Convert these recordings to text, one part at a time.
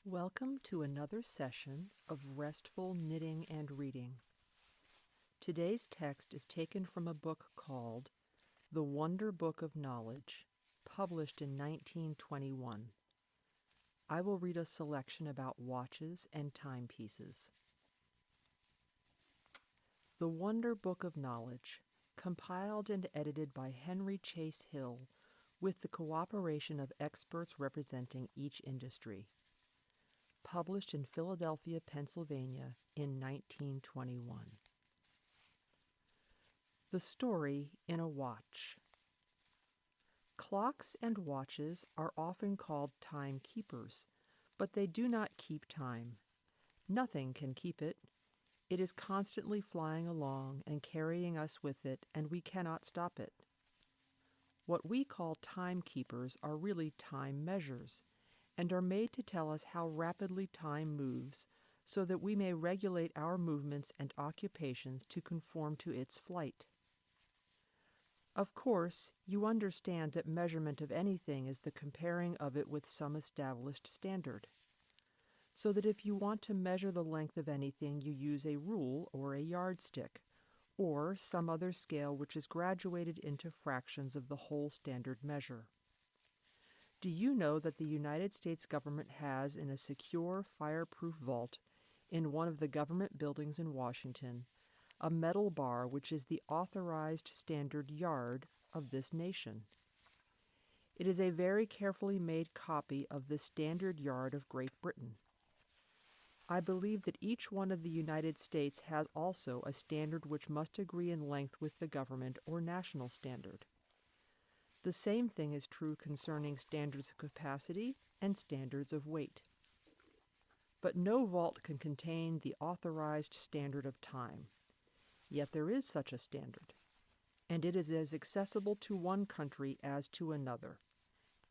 Welcome to another session of Restful Knitting and Reading. Today's text is taken from a book called The Wonder Book of Knowledge, published in 1921. I will read a selection about watches and timepieces. The Wonder Book of Knowledge, compiled and edited by Henry Chase Hill with the cooperation of experts representing each industry. Published in Philadelphia, Pennsylvania in 1921. The Story in a Watch. Clocks and watches are often called timekeepers, but they do not keep time. Nothing can keep it. It is constantly flying along and carrying us with it, and we cannot stop it. What we call timekeepers are really time measures, and are made to tell us how rapidly time moves, so that we may regulate our movements and occupations to conform to its flight. Of course, you understand that measurement of anything is the comparing of it with some established standard. So that if you want to measure the length of anything, you use a rule or a yardstick, or some other scale which is graduated into fractions of the whole standard measure. Do you know that the United States government has in a secure, fireproof vault in one of the government buildings in Washington a metal bar which is the authorized standard yard of this nation? It is a very carefully made copy of the standard yard of Great Britain. I believe that each one of the United States has also a standard which must agree in length with the government or national standard. The same thing is true concerning standards of capacity and standards of weight. But no vault can contain the authorized standard of time. Yet there is such a standard, and it is as accessible to one country as to another,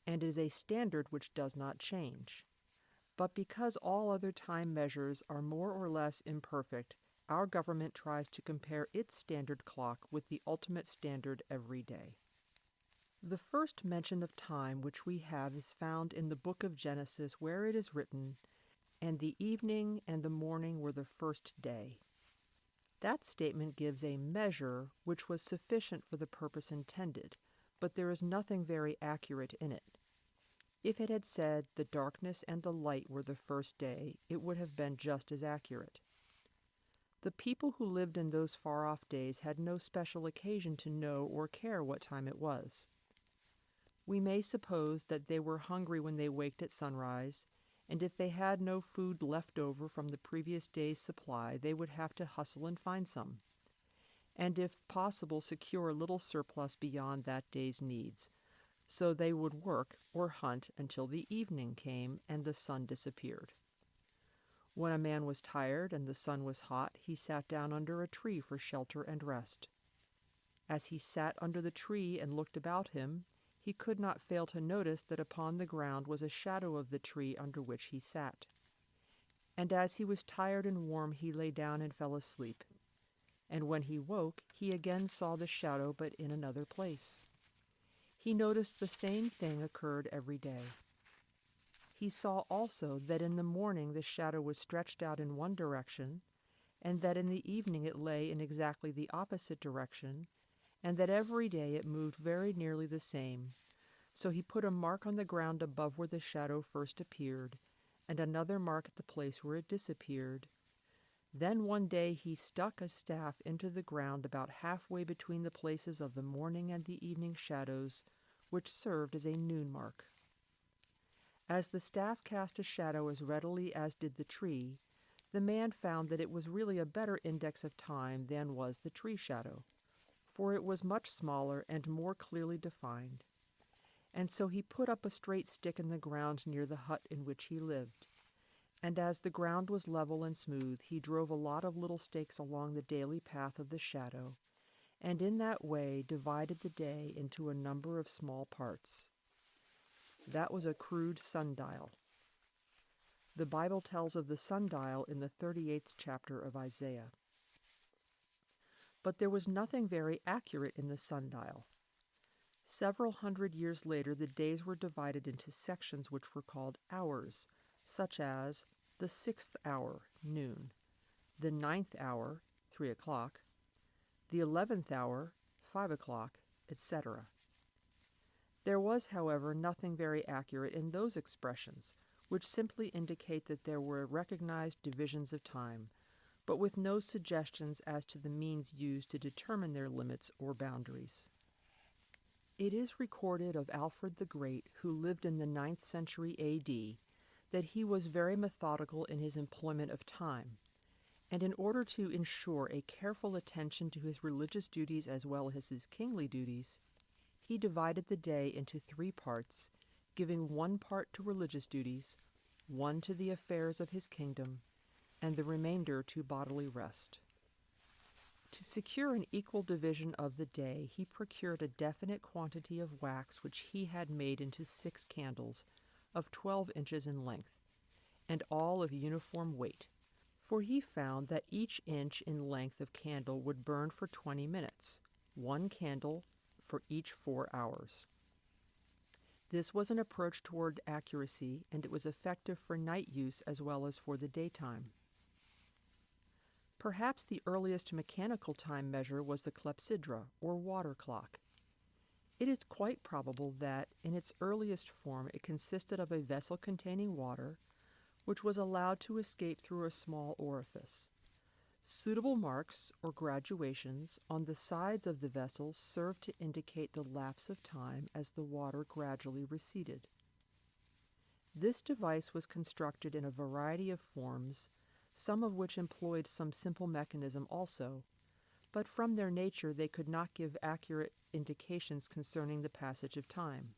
and is a standard which does not change. But because all other time measures are more or less imperfect, our government tries to compare its standard clock with the ultimate standard every day. The first mention of time which we have is found in the book of Genesis, where it is written, "And the evening and the morning were the first day." That statement gives a measure which was sufficient for the purpose intended, but there is nothing very accurate in it. If it had said the darkness and the light were the first day, it would have been just as accurate. The people who lived in those far-off days had no special occasion to know or care what time it was. We may suppose that they were hungry when they waked at sunrise, and if they had no food left over from the previous day's supply, they would have to hustle and find some, and if possible secure a little surplus beyond that day's needs. So they would work or hunt until the evening came and the sun disappeared. When a man was tired and the sun was hot, he sat down under a tree for shelter and rest. As he sat under the tree and looked about him, he could not fail to notice that upon the ground was a shadow of the tree under which he sat. And as he was tired and warm, he lay down and fell asleep. And when he woke, he again saw the shadow, but in another place. He noticed the same thing occurred every day. He saw also that in the morning the shadow was stretched out in one direction, and that in the evening it lay in exactly the opposite direction, and that every day it moved very nearly the same. So he put a mark on the ground above where the shadow first appeared, and another mark at the place where it disappeared. Then one day he stuck a staff into the ground about halfway between the places of the morning and the evening shadows, which served as a noon mark. As the staff cast a shadow as readily as did the tree, the man found that it was really a better index of time than was the tree shadow, for it was much smaller and more clearly defined. And so he put up a straight stick in the ground near the hut in which he lived. And as the ground was level and smooth, he drove a lot of little stakes along the daily path of the shadow, and in that way divided the day into a number of small parts. That was a crude sundial. The Bible tells of the sundial in the 38th chapter of Isaiah. But there was nothing very accurate in the sundial. Several hundred years later, the days were divided into sections which were called hours, such as the 6th hour, noon, the 9th hour, 3 o'clock, the 11th hour, 5 o'clock, etc. There was, however, nothing very accurate in those expressions, which simply indicate that there were recognized divisions of time, but with no suggestions as to the means used to determine their limits or boundaries. It is recorded of Alfred the Great, who lived in the 9th century A.D., that he was very methodical in his employment of time, and in order to ensure a careful attention to his religious duties as well as his kingly duties, he divided the day into 3 parts, giving 1 part to religious duties, 1 to the affairs of his kingdom, and the remainder to bodily rest. To secure an equal division of the day, he procured a definite quantity of wax which he had made into 6 candles, of 12 inches in length, and all of uniform weight, for he found that each inch in length of candle would burn for 20 minutes, 1 candle for each 4 hours. This was an approach toward accuracy, and it was effective for night use as well as for the daytime. Perhaps the earliest mechanical time measure was the clepsydra, or water clock. It is quite probable that, in its earliest form, it consisted of a vessel containing water, which was allowed to escape through a small orifice. Suitable marks, or graduations, on the sides of the vessel served to indicate the lapse of time as the water gradually receded. This device was constructed in a variety of forms, some of which employed some simple mechanism also, but from their nature they could not give accurate indications concerning the passage of time.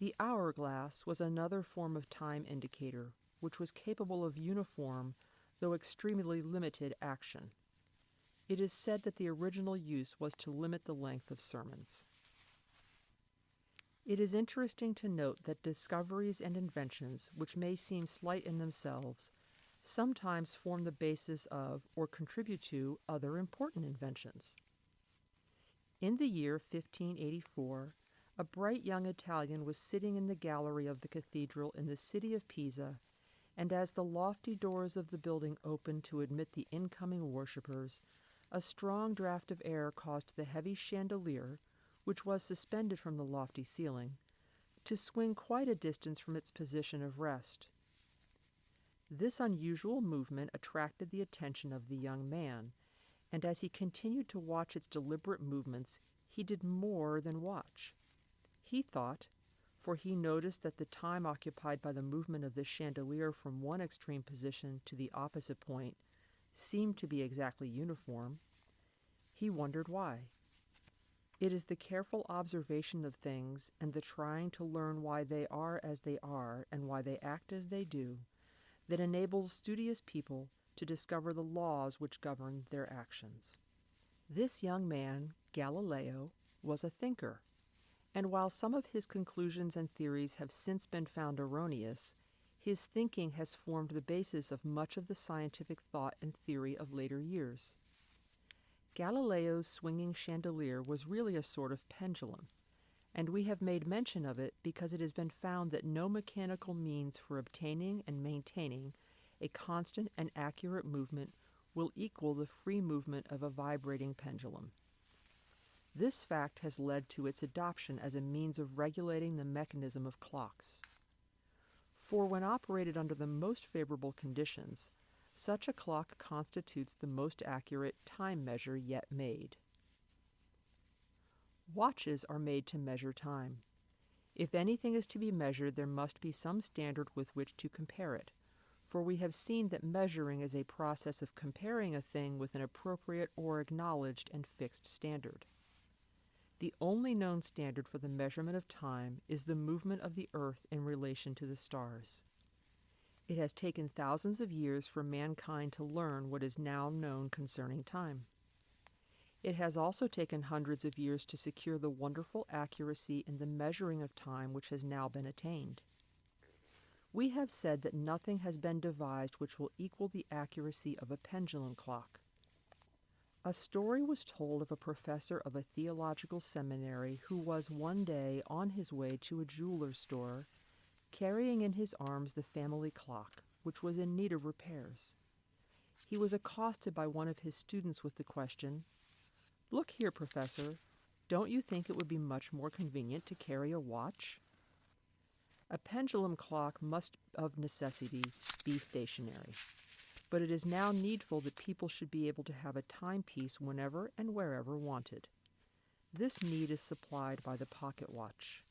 The hourglass was another form of time indicator, which was capable of uniform, though extremely limited, action. It is said that the original use was to limit the length of sermons. It is interesting to note that discoveries and inventions, which may seem slight in themselves, sometimes form the basis of or contribute to other important inventions. In the year 1584, a bright young Italian was sitting in the gallery of the cathedral in the city of Pisa, and as the lofty doors of the building opened to admit the incoming worshippers, a strong draught of air caused the heavy chandelier, which was suspended from the lofty ceiling, to swing quite a distance from its position of rest. This unusual movement attracted the attention of the young man, and as he continued to watch its deliberate movements, he did more than watch. He thought, for he noticed that the time occupied by the movement of the chandelier from one extreme position to the opposite point seemed to be exactly uniform, he wondered why. It is the careful observation of things and the trying to learn why they are as they are and why they act as they do that enables studious people to discover the laws which govern their actions. This young man, Galileo, was a thinker, and while some of his conclusions and theories have since been found erroneous, his thinking has formed the basis of much of the scientific thought and theory of later years. Galileo's swinging chandelier was really a sort of pendulum, and we have made mention of it because it has been found that no mechanical means for obtaining and maintaining a constant and accurate movement will equal the free movement of a vibrating pendulum. This fact has led to its adoption as a means of regulating the mechanism of clocks. For when operated under the most favorable conditions, such a clock constitutes the most accurate time measure yet made. Watches are made to measure time. If anything is to be measured, there must be some standard with which to compare it, for we have seen that measuring is a process of comparing a thing with an appropriate or acknowledged and fixed standard. The only known standard for the measurement of time is the movement of the earth in relation to the stars. It has taken thousands of years for mankind to learn what is now known concerning time. It has also taken hundreds of years to secure the wonderful accuracy in the measuring of time which has now been attained. We have said that nothing has been devised which will equal the accuracy of a pendulum clock. A story was told of a professor of a theological seminary who was one day on his way to a jeweler's store carrying in his arms the family clock, which was in need of repairs. He was accosted by one of his students with the question, "Look here, Professor, don't you think it would be much more convenient to carry a watch?" A pendulum clock must of necessity be stationary, but it is now needful that people should be able to have a timepiece whenever and wherever wanted. This need is supplied by the pocket watch.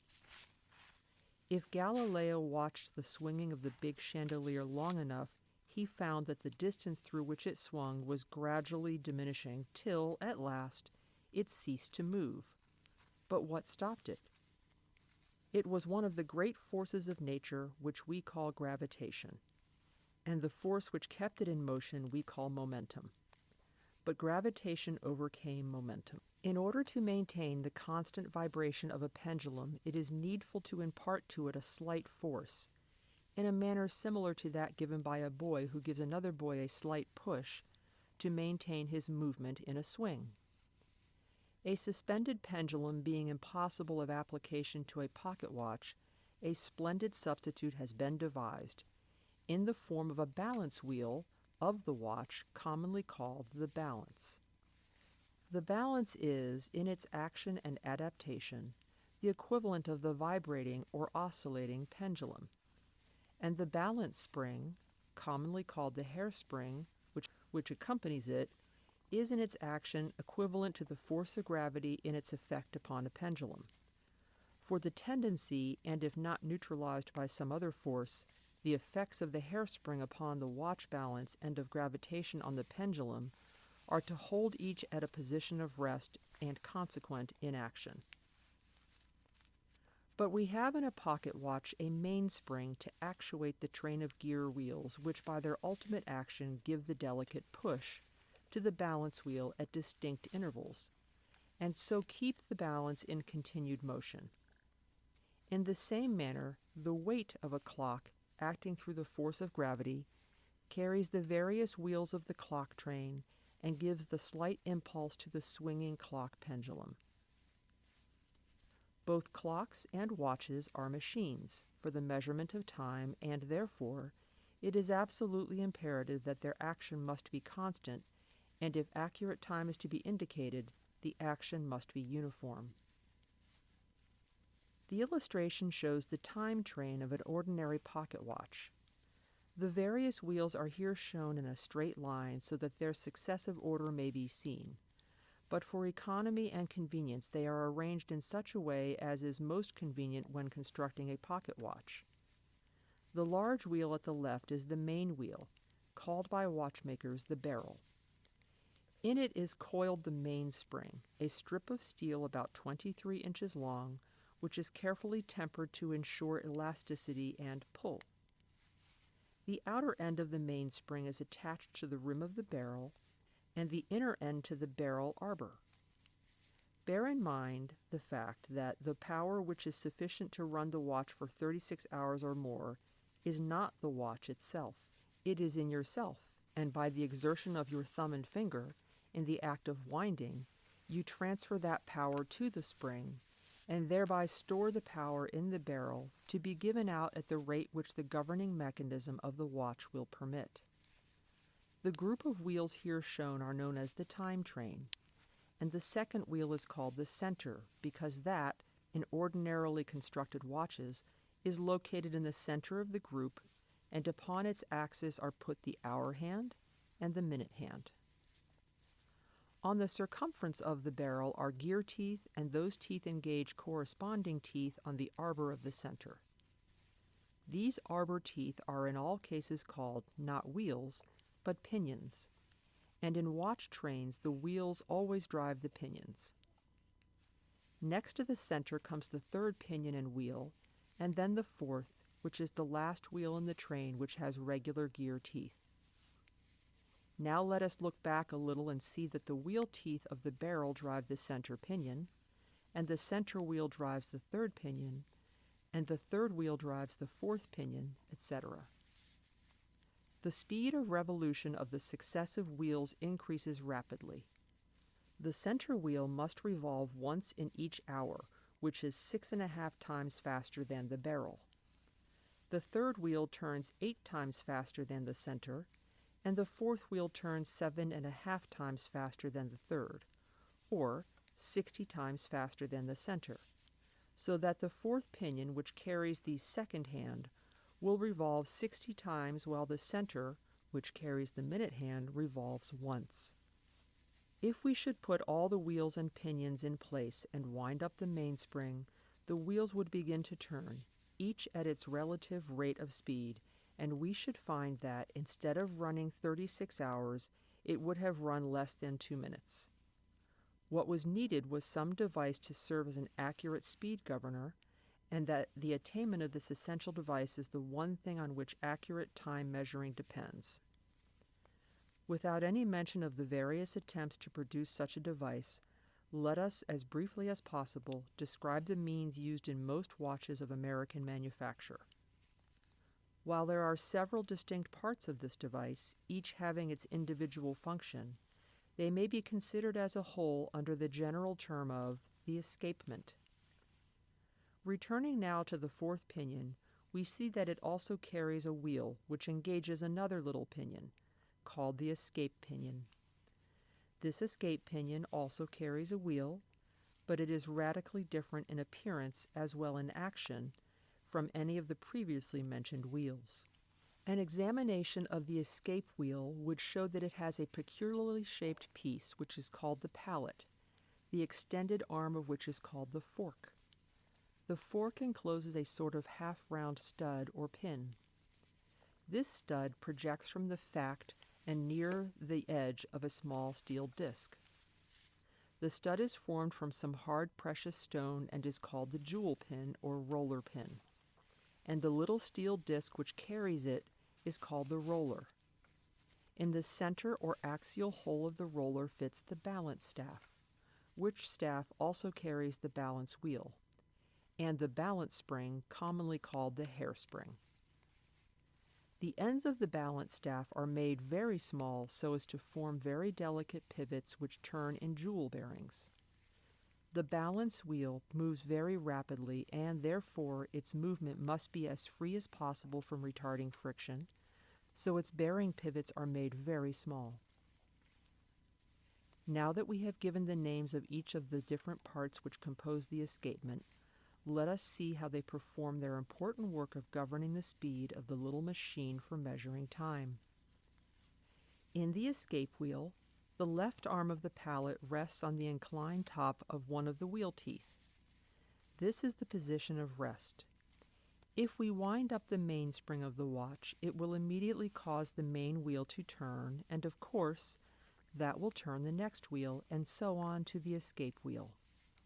If Galileo watched the swinging of the big chandelier long enough, he found that the distance through which it swung was gradually diminishing till, at last, it ceased to move. But what stopped it? It was one of the great forces of nature which we call gravitation, and the force which kept it in motion we call momentum. But gravitation overcame momentum. In order to maintain the constant vibration of a pendulum, it is needful to impart to it a slight force, in a manner similar to that given by a boy who gives another boy a slight push to maintain his movement in a swing. A suspended pendulum being impossible of application to a pocket watch, a splendid substitute has been devised, in the form of a balance wheel of the watch, commonly called the balance. The balance is, in its action and adaptation, the equivalent of the vibrating or oscillating pendulum, and the balance spring, commonly called the hairspring, which accompanies it, is in its action equivalent to the force of gravity in its effect upon a pendulum. For the tendency, and if not neutralized by some other force, the effects of the hairspring upon the watch balance and of gravitation on the pendulum are to hold each at a position of rest and consequent inaction. But we have in a pocket watch a mainspring to actuate the train of gear wheels, which by their ultimate action give the delicate push to the balance wheel at distinct intervals, and so keep the balance in continued motion. In the same manner, the weight of a clock, acting through the force of gravity, carries the various wheels of the clock train and gives the slight impulse to the swinging clock pendulum. Both clocks and watches are machines for the measurement of time, and therefore it is absolutely imperative that their action must be constant, and if accurate time is to be indicated, the action must be uniform. The illustration shows the time train of an ordinary pocket watch. The various wheels are here shown in a straight line so that their successive order may be seen, but for economy and convenience they are arranged in such a way as is most convenient when constructing a pocket watch. The large wheel at the left is the main wheel, called by watchmakers the barrel. In it is coiled the mainspring, a strip of steel about 23 inches long, which is carefully tempered to ensure elasticity and pull. The outer end of the mainspring is attached to the rim of the barrel, and the inner end to the barrel arbor. Bear in mind the fact that the power which is sufficient to run the watch for 36 hours or more is not the watch itself. It is in yourself, and by the exertion of your thumb and finger, in the act of winding, you transfer that power to the spring, and thereby store the power in the barrel to be given out at the rate which the governing mechanism of the watch will permit. The group of wheels here shown are known as the time train, and the second wheel is called the center because that, in ordinarily constructed watches, is located in the center of the group, and upon its axis are put the hour hand and the minute hand. On the circumference of the barrel are gear teeth, and those teeth engage corresponding teeth on the arbor of the center. These arbor teeth are in all cases called not wheels, but pinions, and in watch trains the wheels always drive the pinions. Next to the center comes the third pinion and wheel, and then the fourth, which is the last wheel in the train, which has regular gear teeth. Now let us look back a little and see that the wheel teeth of the barrel drive the center pinion, and the center wheel drives the third pinion, and the third wheel drives the fourth pinion, etc. The speed of revolution of the successive wheels increases rapidly. The center wheel must revolve once in each hour, which is 6.5 times faster than the barrel. The third wheel turns 8 times faster than the center, and the fourth wheel turns 7.5 times faster than the third, or 60 times faster than the center, so that the fourth pinion, which carries the second hand, will revolve 60 times while the center, which carries the minute hand, revolves once. If we should put all the wheels and pinions in place and wind up the mainspring, the wheels would begin to turn, each at its relative rate of speed, and we should find that instead of running 36 hours, it would have run less than 2 minutes. What was needed was some device to serve as an accurate speed governor, and that the attainment of this essential device is the one thing on which accurate time measuring depends. Without any mention of the various attempts to produce such a device, let us, as briefly as possible, describe the means used in most watches of American manufacture. While there are several distinct parts of this device, each having its individual function, they may be considered as a whole under the general term of the escapement. Returning now to the fourth pinion, we see that it also carries a wheel which engages another little pinion, called the escape pinion. This escape pinion also carries a wheel, but it is radically different in appearance as well in action from any of the previously mentioned wheels. An examination of the escape wheel would show that it has a peculiarly shaped piece which is called the pallet, the extended arm of which is called the fork. The fork encloses a sort of half-round stud or pin. This stud projects from the fact and near the edge of a small steel disc. The stud is formed from some hard precious stone and is called the jewel pin or roller pin, and the little steel disc which carries it is called the roller. In the center or axial hole of the roller fits the balance staff, which staff also carries the balance wheel, and the balance spring, commonly called the hairspring. The ends of the balance staff are made very small so as to form very delicate pivots which turn in jewel bearings. The balance wheel moves very rapidly, and therefore its movement must be as free as possible from retarding friction, so its bearing pivots are made very small. Now that we have given the names of each of the different parts which compose the escapement, let us see how they perform their important work of governing the speed of the little machine for measuring time. In the escape wheel, the left arm of the pallet rests on the inclined top of one of the wheel teeth. This is the position of rest. If we wind up the mainspring of the watch, it will immediately cause the main wheel to turn, and of course, that will turn the next wheel, and so on to the escape wheel.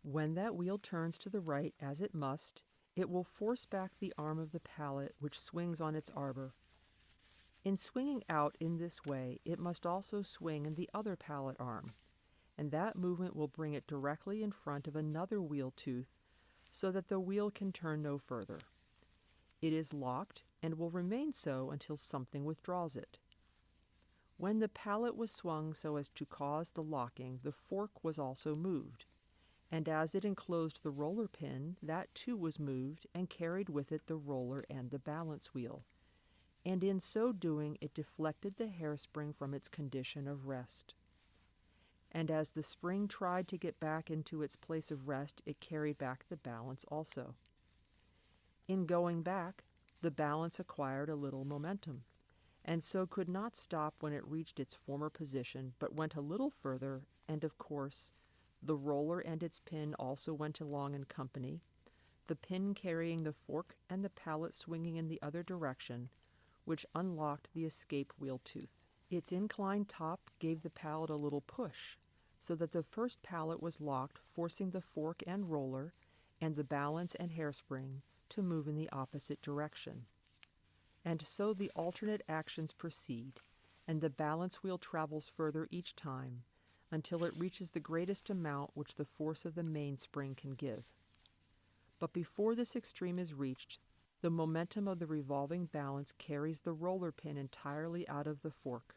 When that wheel turns to the right, as it must, it will force back the arm of the pallet which swings on its arbor. In swinging out in this way, it must also swing in the other pallet arm, and that movement will bring it directly in front of another wheel tooth so that the wheel can turn no further. It is locked and will remain so until something withdraws it. When the pallet was swung so as to cause the locking, the fork was also moved, and as it enclosed the roller pin, that too was moved and carried with it the roller and the balance wheel, and in so doing it deflected the hairspring from its condition of rest. And as the spring tried to get back into its place of rest, it carried back the balance also. In going back, the balance acquired a little momentum, and so could not stop when it reached its former position, but went a little further, and of course, the roller and its pin also went along in company, the pin carrying the fork and the pallet swinging in the other direction, which unlocked the escape wheel tooth. Its inclined top gave the pallet a little push, so that the first pallet was locked, forcing the fork and roller, and the balance and hairspring, to move in the opposite direction. And so the alternate actions proceed, and the balance wheel travels further each time, until it reaches the greatest amount which the force of the mainspring can give. But before this extreme is reached, the momentum of the revolving balance carries the roller pin entirely out of the fork.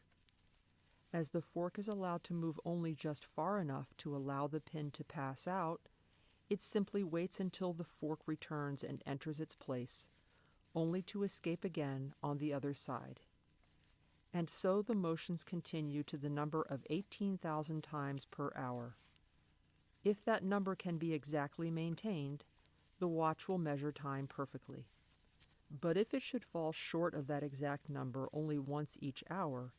As the fork is allowed to move only just far enough to allow the pin to pass out, it simply waits until the fork returns and enters its place, only to escape again on the other side. And so the motions continue to the number of 18,000 times per hour. If that number can be exactly maintained, the watch will measure time perfectly. But if it should fall short of that exact number only once each hour,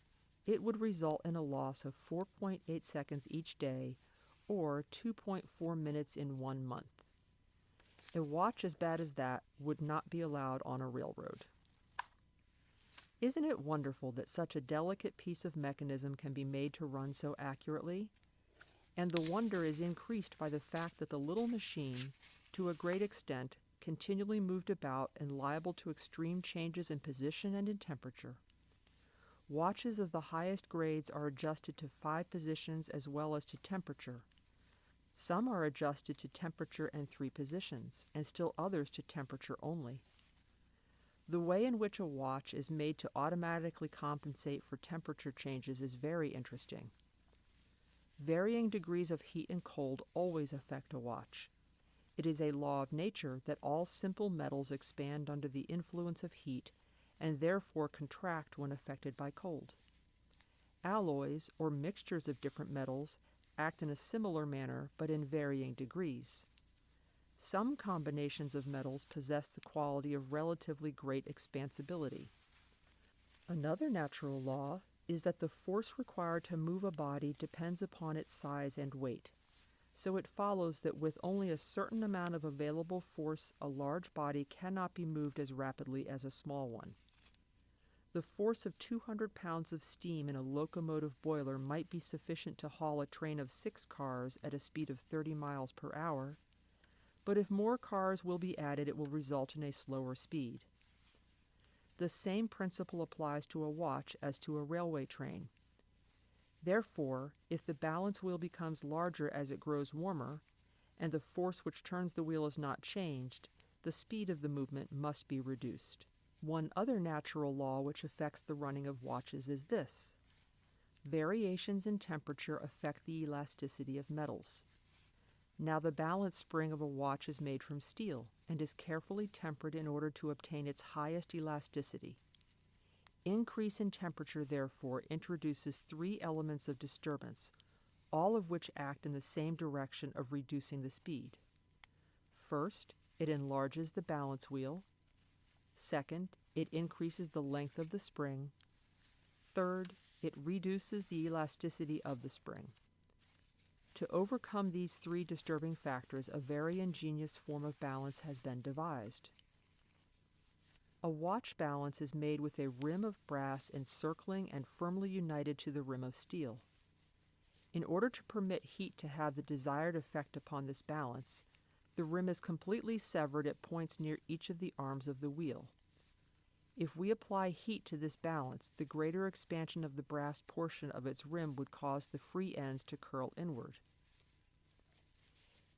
it would result in a loss of 4.8 seconds each day, or 2.4 minutes in 1 month. A watch as bad as that would not be allowed on a railroad. Isn't it wonderful that such a delicate piece of mechanism can be made to run so accurately? And the wonder is increased by the fact that the little machine, to a great extent, continually moved about and liable to extreme changes in position and in temperature. Watches of the highest grades are adjusted to 5 positions as well as to temperature. Some are adjusted to temperature and 3 positions, and still others to temperature only. The way in which a watch is made to automatically compensate for temperature changes is very interesting. Varying degrees of heat and cold always affect a watch. It is a law of nature that all simple metals expand under the influence of heat and therefore contract when affected by cold. Alloys, or mixtures of different metals, act in a similar manner but in varying degrees. Some combinations of metals possess the quality of relatively great expansibility. Another natural law is that the force required to move a body depends upon its size and weight. So it follows that with only a certain amount of available force, a large body cannot be moved as rapidly as a small one. The force of 200 pounds of steam in a locomotive boiler might be sufficient to haul a train of 6 cars at a speed of 30 miles per hour, but if more cars will be added, it will result in a slower speed. The same principle applies to a watch as to a railway train. Therefore, if the balance wheel becomes larger as it grows warmer, and the force which turns the wheel is not changed, the speed of the movement must be reduced. One other natural law which affects the running of watches is this: variations in temperature affect the elasticity of metals. Now the balance spring of a watch is made from steel and is carefully tempered in order to obtain its highest elasticity. Increase in temperature, therefore, introduces 3 elements of disturbance, all of which act in the same direction of reducing the speed. First, it enlarges the balance wheel. Second, it increases the length of the spring. Third, it reduces the elasticity of the spring. To overcome these 3 disturbing factors, a very ingenious form of balance has been devised. A watch balance is made with a rim of brass encircling and firmly united to the rim of steel. In order to permit heat to have the desired effect upon this balance, the rim is completely severed at points near each of the arms of the wheel. If we apply heat to this balance, the greater expansion of the brass portion of its rim would cause the free ends to curl inward.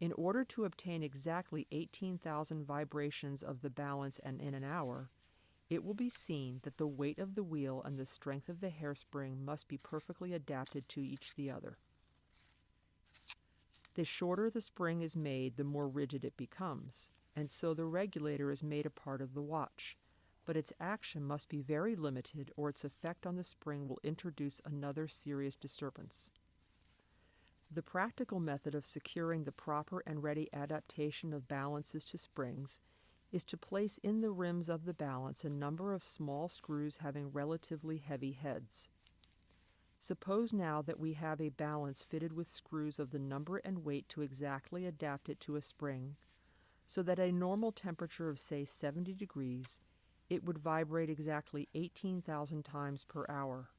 In order to obtain exactly 18,000 vibrations of the balance and in an hour, it will be seen that the weight of the wheel and the strength of the hairspring must be perfectly adapted to each the other. The shorter the spring is made, the more rigid it becomes, and so the regulator is made a part of the watch, but its action must be very limited or its effect on the spring will introduce another serious disturbance. The practical method of securing the proper and ready adaptation of balances to springs is to place in the rims of the balance a number of small screws having relatively heavy heads. Suppose now that we have a balance fitted with screws of the number and weight to exactly adapt it to a spring, so that at a normal temperature of, say, 70 degrees, it would vibrate exactly 18,000 times per hour.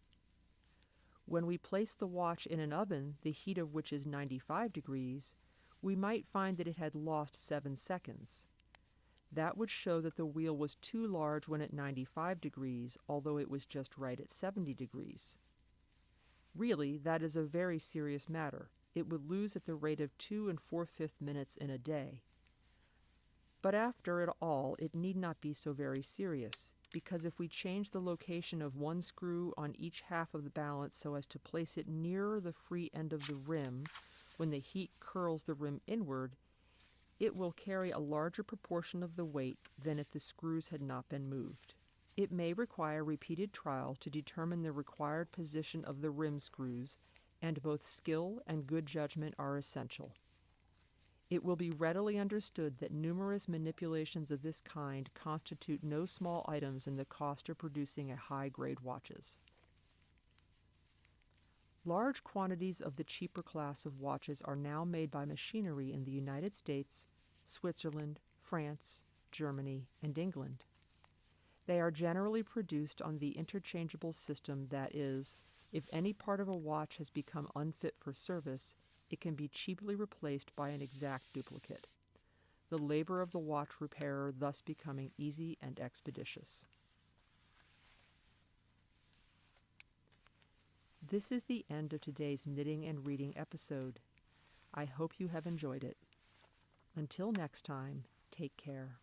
When we place the watch in an oven, the heat of which is 95 degrees, we might find that it had lost 7 seconds. That would show that the wheel was too large when at 95 degrees, although it was just right at 70 degrees. Really, that is a very serious matter. It would lose at the rate of 2 4/5 minutes in a day. But after it all, it need not be so very serious, because if we change the location of one screw on each half of the balance so as to place it nearer the free end of the rim, when the heat curls the rim inward, It will carry a larger proportion of the weight than if the screws had not been moved. It may require repeated trial to determine the required position of the rim screws, and both skill and good judgment are essential. It will be readily understood that numerous manipulations of this kind constitute no small items in the cost of producing a high-grade watches. Large quantities of the cheaper class of watches are now made by machinery in the United States, Switzerland, France, Germany, and England. They are generally produced on the interchangeable system that is, if any part of a watch has become unfit for service, it can be cheaply replaced by an exact duplicate, the labor of the watch repairer thus becoming easy and expeditious. This is the end of today's knitting and reading episode. I hope you have enjoyed it. Until next time, take care.